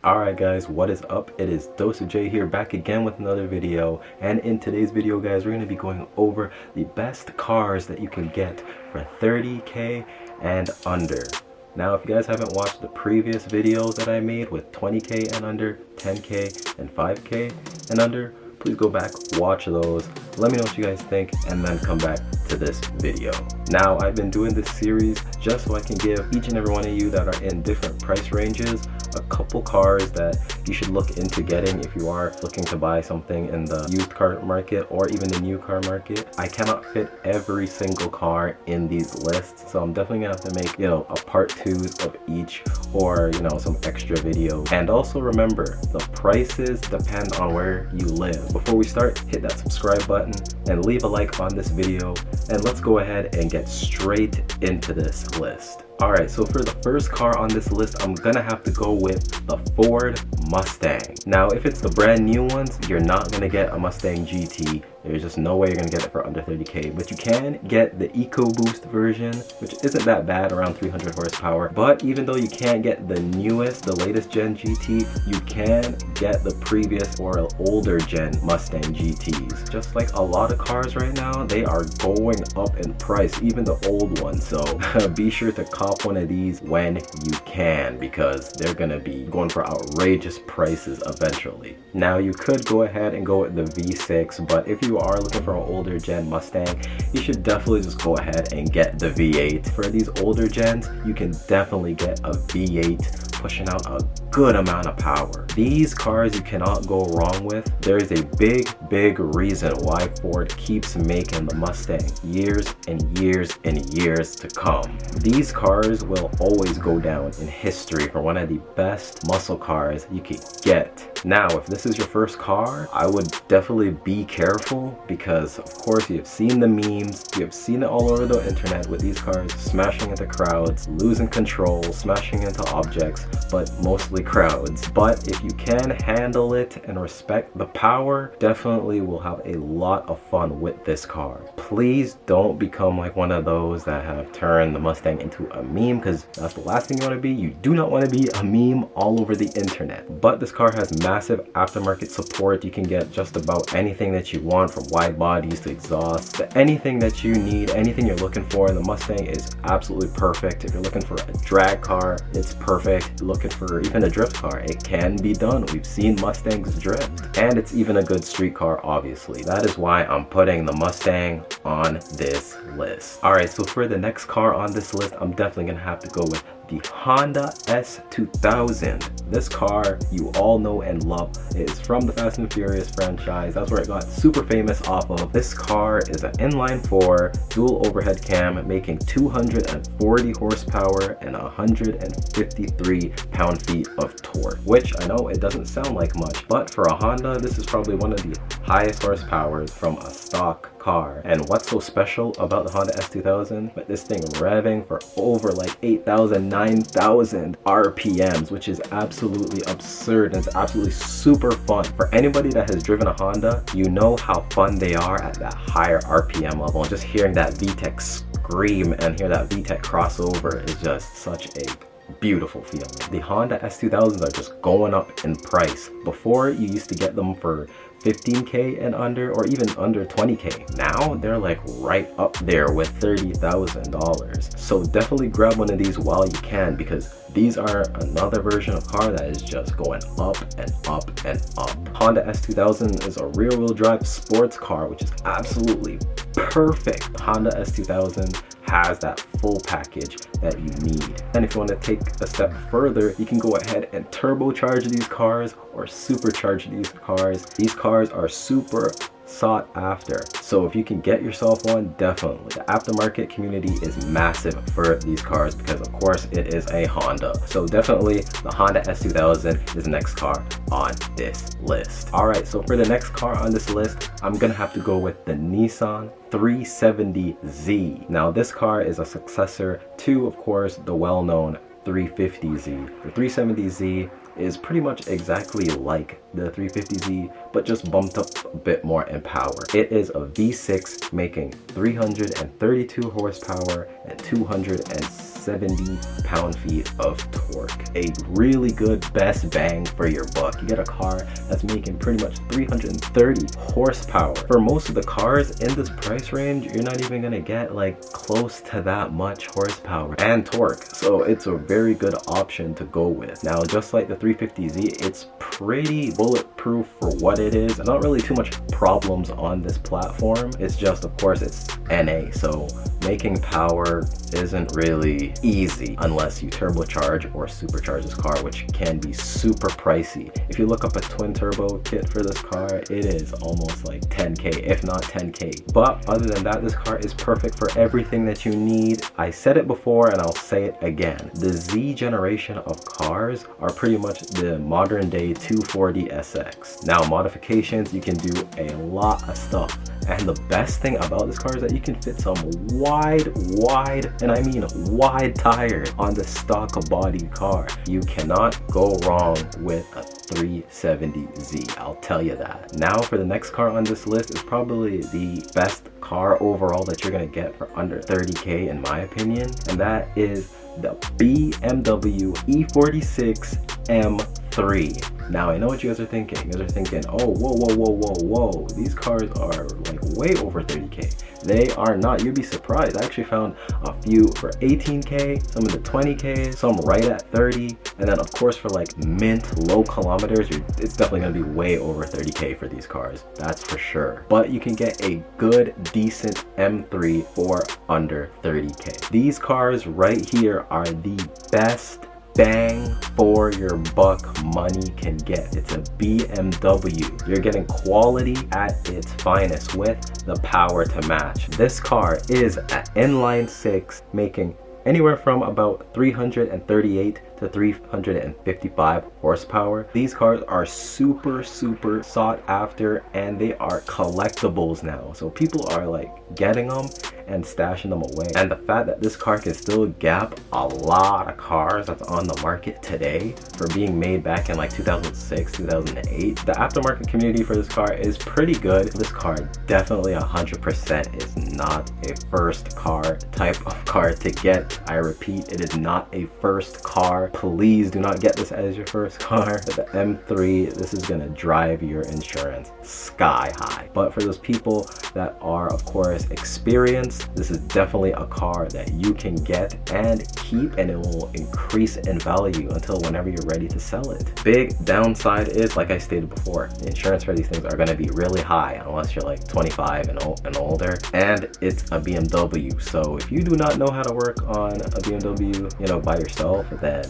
Alright guys, what is up? It is J here, back again with another video, and in today's video guys we're going to be going over the best cars that you can get for 30k and under. Now if you guys haven't watched the previous videos that I made with 20k and under, 10k and 5k and under, please go back, watch those, let me know what you guys think, and then come back to this video. Now I've been doing this series just so I can give each and every one of you that are in different price ranges a couple cars that you should look into getting if you are looking to buy something in the used car market or even the new car market. I cannot fit every single car in these lists, so I'm definitely gonna have to make, a part 2 of each, or some extra videos. And also remember, the prices depend on where you live. Before we start, hit that subscribe button and leave a like on this video, and let's go ahead and get straight into this list. Alright, so for the first car on this list, I'm gonna have to go with the Ford Mustang. Now, if it's the brand new ones, you're not gonna get a Mustang GT. There's just no way you're gonna get it for under 30k, but you can get the EcoBoost version, which isn't that bad, around 300 horsepower. But even though you can't get the newest, the latest gen GT, you can get the previous or older gen Mustang GTs. Just like a lot of cars right now, they are going up in price, even the old ones. So be sure to cop one of these when you can, because they're gonna be going for outrageous prices eventually. Now you could go ahead and go with the V6, but if you are looking for an older gen Mustang, you should definitely just go ahead and get the V8. For these older gens, you can definitely get a V8 pushing out a good amount of power. These cars you cannot go wrong with. There is a big reason why Ford keeps making the Mustang years and years and years to come. These cars will always go down in history for one of the best muscle cars you could get. Now, if this is your first car, I would definitely be careful, because of course you've seen the memes, you've seen it all over the internet with these cars smashing into crowds, losing control, smashing into objects, but mostly crowds. But if you can handle it and respect the power, definitely will have a lot of fun with this car. Please don't become like one of those that have turned the Mustang into a meme, because that's the last thing you want to be. You do not want to be a meme all over the internet. But this car has massive aftermarket support. You can get just about anything that you want, from wide bodies to exhaust to anything that you need, anything you're looking for. The Mustang is absolutely perfect. If you're looking for a drag car, it's perfect. Looking for even a drift car, it can be done. We've seen Mustangs drift, and it's even a good street car, obviously. That is why I'm putting the Mustang on this list. Alright, so for the next car on this list, I'm definitely gonna have to go with the Honda S2000. This car you all know and love. It is from the Fast and Furious franchise. That's where it got super famous off of. This car is an inline 4 dual overhead cam, making 240 horsepower and 153 pound-feet of torque, which I know it doesn't sound like much, but for a Honda, this is probably one of the highest horsepowers from a stock car. And what's so special about the Honda S2000? But this thing revving for over like 8,000, 9,000 RPMs, which is absolutely absurd, and it's absolutely super fun. For anybody that has driven a Honda, you know how fun they are at that higher RPM level, and just hearing that VTEC scream and hear that VTEC crossover is just such a beautiful feeling. The Honda S2000s are just going up in price. Before, you used to get them for 15k and under, or even under 20k. Now they're like right up there with $30,000. So definitely grab one of these while you can, because these are another version of car that is just going up and up and up. Honda S2000 is a rear-wheel drive sports car, which is absolutely perfect. The Honda S2000 has that full package that you need. And if you want to take a step further, you can go ahead and turbocharge these cars or supercharge these cars. These cars are super sought after, so if you can get yourself one, definitely. The aftermarket community is massive for these cars, because of course it is a Honda. So definitely the Honda S2000 is the next car on this list. Alright, so for the next car on this list, I'm gonna have to go with the Nissan 370Z. Now this car is a successor to, of course, the well-known 350Z. The 370Z is pretty much exactly like the 350Z, but just bumped up a bit more in power. It is a V6 making 332 horsepower and 270 pound-feet of torque. A really good best bang for your buck. You get a car that's making pretty much 330 horsepower. For most of the cars in this price range, you're not even gonna get like close to that much horsepower and torque. So it's a very good option to go with. Now, just like the 350Z, it's pretty bulletproof for what it is. Not really too much problems on this platform. It's just, of course, it's NA, so making power isn't really easy unless you turbocharge or supercharge this car, which can be super pricey. If you look up a twin turbo kit for this car, it is almost like 10K, if not 10K. But other than that, this car is perfect for everything that you need. I said it before and I'll say it again. The Z generation of cars are pretty much the modern day 240 SX. Now, modifications, you can do a lot of stuff. And the best thing about this car is that you can fit some wide, and I mean wide tires on the stock body car. You cannot go wrong with a 370Z, I'll tell you that. Now for the next car on this list is probably the best car overall that you're gonna get for under 30K in my opinion, and that is the BMW E46 M3. Now I know what you guys are thinking. You guys are thinking, oh, whoa, these cars are like way over 30K. They are not. You'd be surprised. I actually found a few for 18K, some in the 20K, some right at 30, and then of course for like mint low kilometers, it's definitely gonna be way over 30K for these cars. That's for sure. But you can get a good, decent M3 for under 30K. These cars right here are the best bang for your buck money can get. It's a BMW. You're getting quality at its finest with the power to match. This car is an inline six making anywhere from about 338 to 355 horsepower. These cars are super sought after and they are collectibles now. So people are like getting them and stashing them away. And the fact that this car can still gap a lot of cars that's on the market today for being made back in like 2006, 2008. The aftermarket community for this car is pretty good. This car definitely 100% is not a first car type of car to get. I repeat, it is not a first car. Please do not get this as your first car. The M3, this is gonna drive your insurance sky high. But for those people that are, of course, experienced, this is definitely a car that you can get and keep, and it will increase in value until whenever you're ready to sell it. Big downside is, like I stated before, the insurance for these things are gonna be really high unless you're like 25 and older, and it's a BMW. So if you do not know how to work on a BMW, you know, by yourself, then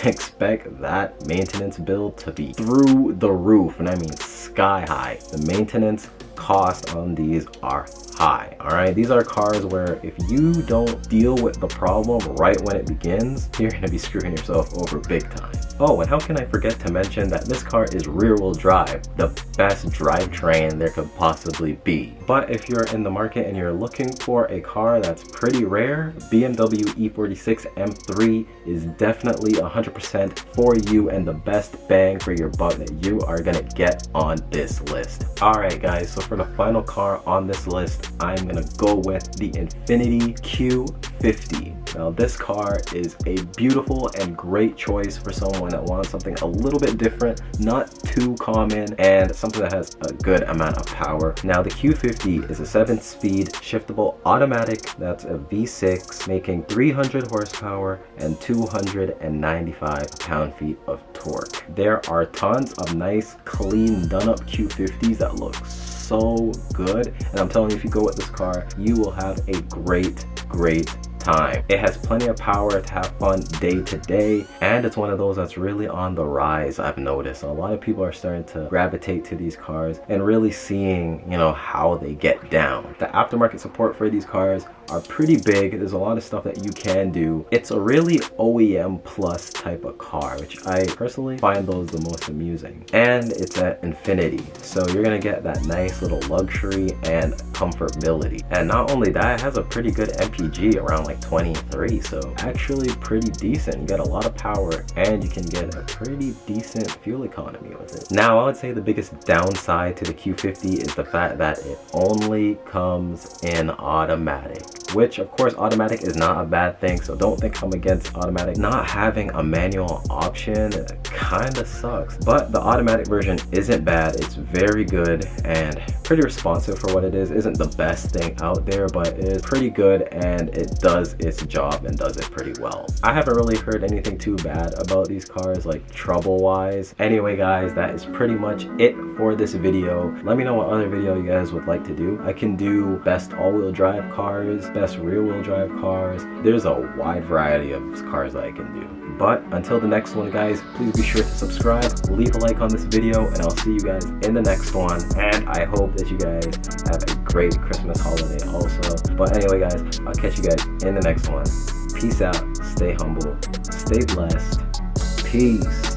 expect that maintenance bill to be through the roof, and I mean sky high. The maintenance costs on these are high. All right, these are cars where if you don't deal with the problem right when it begins, you're gonna be screwing yourself over big time. Oh, and how can I forget to mention that this car is rear-wheel drive, the best drivetrain there could possibly be. But if you're in the market and you're looking for a car that's pretty rare, BMW E46 M3 is definitely 100% for you and the best bang for your buck that you are gonna get on this list. All right, guys, so for the final car on this list, I'm gonna go with the Infiniti Q50. Now this car is a beautiful and great choice for someone that wants something a little bit different, not too common, and something that has a good amount of power. Now the Q50 is a 7-speed shiftable automatic that's a V6 making 300 horsepower and 295 pound-feet of torque. There are tons of nice, clean, done-up Q50s that look so good, and I'm telling you, if you go with this car, you will have a great time. It has plenty of power to have fun day to day, and it's one of those that's really on the rise. I've noticed a lot of people are starting to gravitate to these cars and really seeing, you know, how they get down. The aftermarket support for these cars are pretty big. There's a lot of stuff that you can do. It's a really OEM plus type of car, which I personally find those the most amusing. And it's an Infinity, so you're gonna get that nice little luxury and comfortability. And not only that, it has a pretty good MPG around like 23, so actually pretty decent. You get a lot of power and you can get a pretty decent fuel economy with it. Now I would say the biggest downside to the Q50 is the fact that it only comes in automatic, which of course automatic is not a bad thing, so don't think I'm against automatic. Not having a manual option kind of sucks, but the automatic version isn't bad. It's very good and pretty responsive for what it is. Isn't the best thing out there, but it is pretty good and it does its job and does it pretty well. I haven't really heard anything too bad about these cars, like trouble wise. Anyway guys, that is pretty much it for this video. Let me know what other video you guys would like to do. I can do best all-wheel drive cars, best rear-wheel drive cars. There's a wide variety of cars that I can do. But until the next one guys, please be sure to subscribe, leave a like on this video, and I'll see you guys in the next one. And I hope that you guys have a great Christmas holiday also. But anyway guys, I'll catch you guys in the next one. Peace out, stay humble, stay blessed, peace.